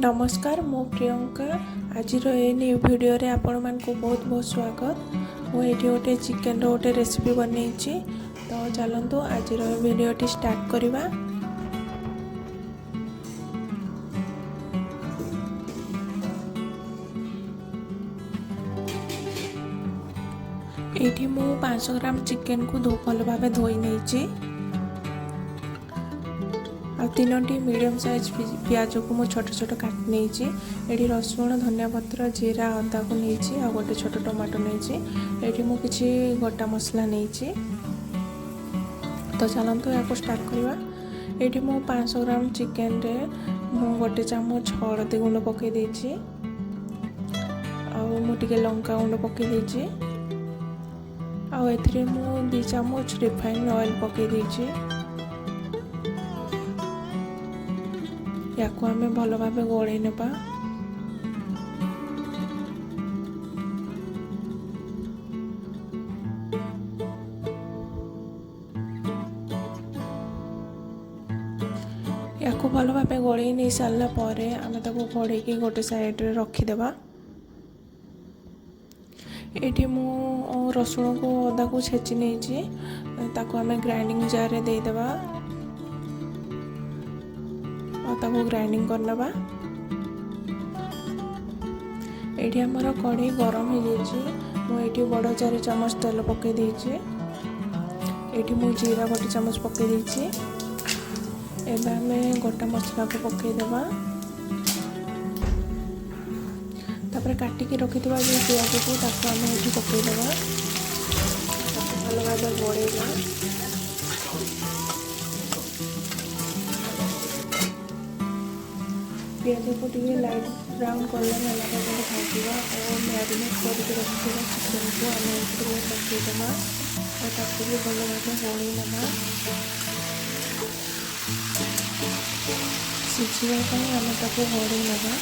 नमस्कार मो प्रियंका आज न्यू वीडियो रे आपण मानक बहुत बहुत स्वागत। मुझे गोटे चिकेन रोटे रेसिपी बन तो चलतु आज वीडियोटी स्टार्ट करवा। ये मु 500 ग्राम चिकेन को भल भाव धोई नहीं आ 3टी मीडियम साइज पियाज को मुझे छोट छोट काटी नहीं। ये रसुण धनिया पत्र जीरा अदा को नहीं आ गोटे छोट टमाटो नहीं। ये मुझे गोटा मसला नहीं। तो चलतु या स्टार्ट करवा। ये मु 500 ग्राम चिकेन रे मु गोटे चामच हलदी गुंड पकई देछि आउ लंका गुंड पकई देछि आउ एथिरे मु 2 चामच रिफाइन ऑयल पकई देछि। या आम भल भाव गोड़े नेबा। या भल भाव गोड़े नहीं सारा पर आम घोड़े गोटे साइड रे रखीदेवा। ये मु रसुण को अदा को छेची नहीं आम ग्राइंडिंग जार रे देदेबा ताको ग्राइंडिंग करनबा। एठी हमर कढ़ी गरम हो जाइए। मुझे बड़ 4 चम्मच तेल पकई देछि। एठी मु जीरा गोटे चम्मच पकई देछि। एबा हमें गोटा मसला को पकई देबा। तापर काटिकी रखिथिबा जे पियाज को ताको हम एठी पकई देबा। ताको भल भाबे गोळेबा। पियाज को लाइट ब्राउन कलर है भाजवा और मैरिनेट करके रखिए चिकेन को आम पकईदेवा और भी भल भाव गोड़ी नवा। सिझापी आम गोड़ी नवा।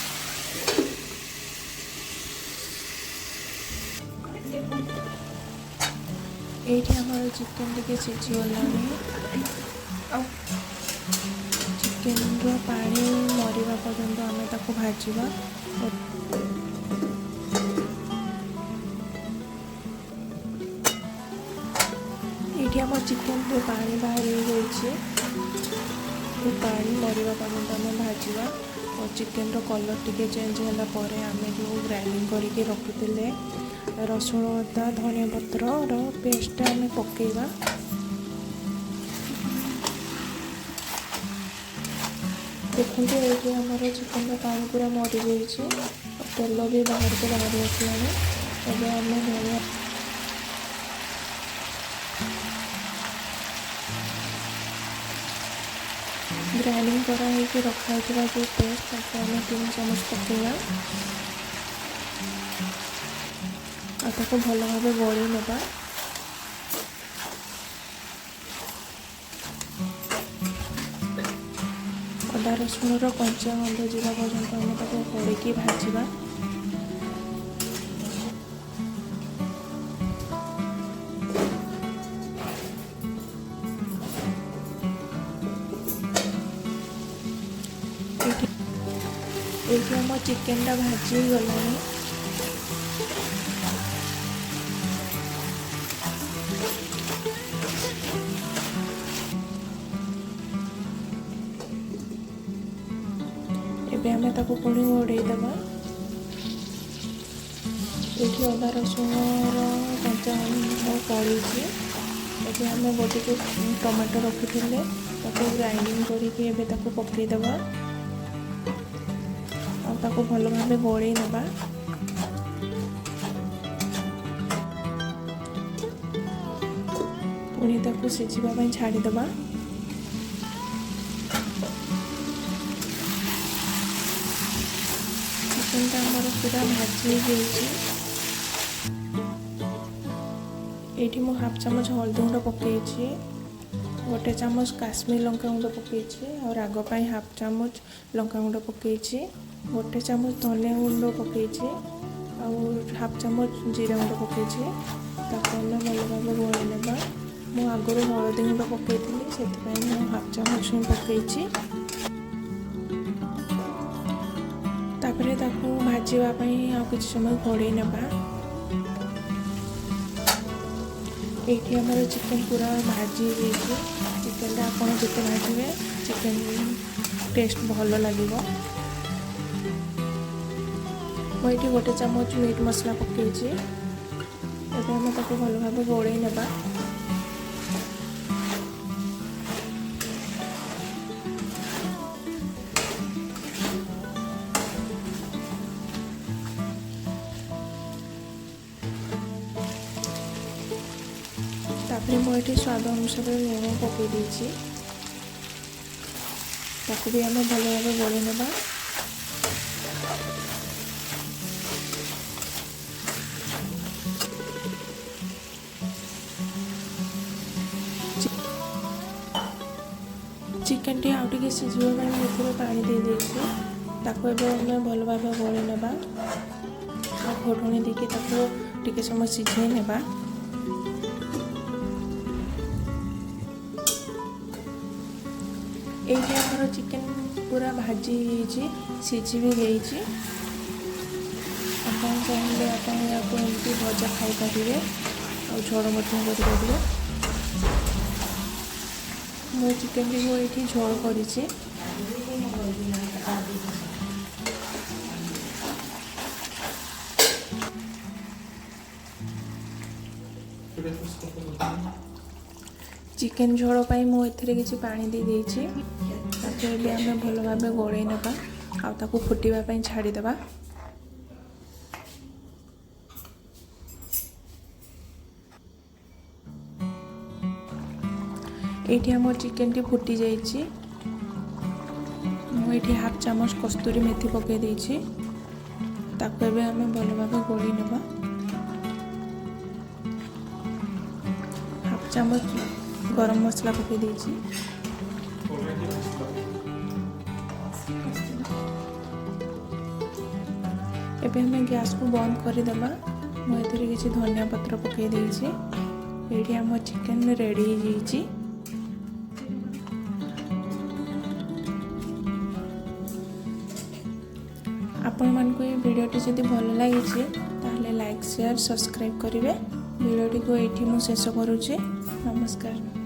ये आम चिकेन टे सिझीगला चिकेन पानी मरवा पर्यंत आम भाजवा। ये आम चिकेन पानी बाहर जाइए। पानी मरवा पर्यंत आम भाजवा और चिकेन कलर टी चेंज है आम जो ग्राइंडिंग करके रखी रसुण अदा धनिया पत्र पेस्ट आम पकेवा। देखते ये आमर चिकेन पानी पूरा मरी जाइए तेल भी बाहर को बाहर आसलानी। एवं आम धनिया ग्राइंडिंग कराई रखा जो पेस्ट आम 3 चम्मच पकेगा आपको भल भाव गोड़ी नेबा। अदा रसुण कंचा गंध जीरा पर्यंत आम गोड़ी भाजवा। ये आम चिकेन टा भाजी गला। एबे आम पुणी घोड़ेदेवा। ये अदा रसुण कंचा पड़ी आम गोटे टमाटो रखी ग्राइंडिंग करके पकईदेवा और भल भाव गोड़े नेबा। पुणी सिझापी छाड़ीदेवा। चिकेन आमर पूरा भाजी ये हाफ चामच हल्दी गुंड पकई गोटे चामच काश्मीर लंका गुंड पकई और रागपाई हाफ चामच लंका गुंड पकई गोटे चामच धनिया गुंड पकई और हाफ चामच जीरा गुंड पकई भल भाव गोड़ी नेबा। मु आगुरी हलदी गुंड पकई से हाफ चामच पकई तापरे ताकू भाजिबा पई आ किछ समय घोड़े नेबा। एठी हमर चिकन पूरा भाजी जेछि। चिकन आपण जते भाजिबे चिकन टेस्ट भल लागिबो। मैं ये गोटे चामच मीट मसला पकईची। एबे हम ताको भल भाव गोड़े नेबा। तापरे मुझे स्वाद अनुसार लुण पकई देछि। ताको भी आम भल भाव गोड़े नेबा। चिकन टी आउ टिके सिझिबा ପାଇଁ ମୁଁ ଏଥିରେ ପାଣି ଦେଇ ଦେଇଛି। ତାକୁ ଏବେ ଆମେ ଭଲ ଭାବେ ଗୋଳେଇ ନେବା। ଆଉ ଘୋଡ଼ଣି ଦେଇକି ତାକୁ ଟିକେ ସମୟ ସିଝେଇ ନେବା। ଏଇଠି ଆମର ଚିକେନ ପୁରା ଭାଜି ହେଇଯାଇଛି, ସିଝି ବି ଯାଇଛି। ଆପଣ ଚାହିଁଲେ ଆପଣ ୟାକୁ ଏମିତି ଭଜା ଖାଇପାରିବେ ଆଉ ଝୋଳ ମଧ୍ୟ କରିପାରିବେ। ମୁଁ ଚିକେନ୍ ଟି ଏଇଠି ଝୋଳ କରିଛି। चिकेन झोल पाई मु एथिरे किछि पानी दे देछि। ताके एबे हमें भल भाबे गोळेई नेबा आ ताकू फुटिबा पई छाडी देबा। एठी हमर चिकन टी फुटी जाइछि। मु एठी हाफ चामच कस्तूरी मेथी पके देछि। ताको एबे हमें भल भाबे गोळेई नेबा। हाफ चामच गरम मसला पके देछि। एबे हमें गैस को बंद कर देबा। मु एथिरे किछि धनिया पत्र पके देछि। एठी हमर चिकन रेडी हो जाइछि। आपण मान को ये वीडियोटी जदि भल लगी ताहले लाइक शेयर सब्सक्राइब करेंगे। वीडियोटी को एठी मु शेष करूछि। नमस्कार।